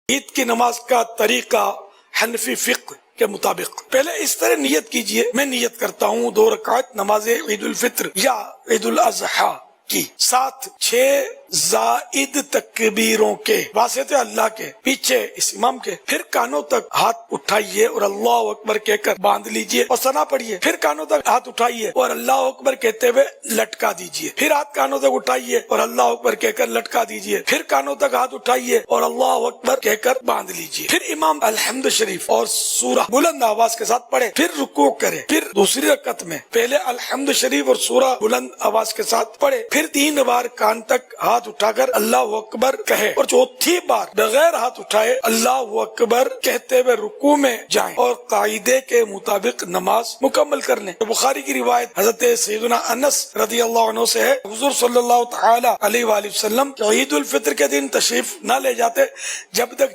عید کی نماز کا طریقہ حنفی فقہ کے مطابق پہلے اس طرح نیت کیجئے، میں نیت کرتا ہوں 2 رکعت نماز عید الفطر یا عید الاضحیٰ کی، 7 6 زائد تکبیروں کے واسطے اللہ کے پیچھے اس امام کے، پھر کانوں تک ہاتھ اٹھائیے اور اللہ اکبر کہہ کر باندھ لیجئے اور ثنا پڑھیے، پھر کانوں تک ہاتھ اٹھائیے اور اللہ اکبر کہتے ہوئے لٹکا دیجئے، پھر ہاتھ کانوں تک اٹھائیے اور اللہ اکبر کہہ کر لٹکا دیجئے، پھر کانوں تک ہاتھ اٹھائیے اور اللہ اکبر کہہ کر باندھ لیجئے، پھر امام الحمد شریف اور سورہ بلند آواز کے ساتھ پڑھے، پھر رکوع کرے، پھر دوسری رکعت میں پہلے الحمد شریف اور سورہ بلند آواز کے ساتھ پڑھے، پھر 3 بار کان تک ہاتھ اٹھا کر اللہ اکبر کہے اور چوتھی بار بغیر ہاتھ اٹھائے اللہ اکبر کہتے ہوئے رکوع میں جائیں اور قاعدے کے مطابق نماز مکمل کر لیں۔ بخاری کی روایت حضرت سیدنا انس رضی اللہ عنہ سے ہے، حضور صلی اللہ تعالی علیہ وآلہ وسلم عید الفطر کے دن تشریف نہ لے جاتے جب تک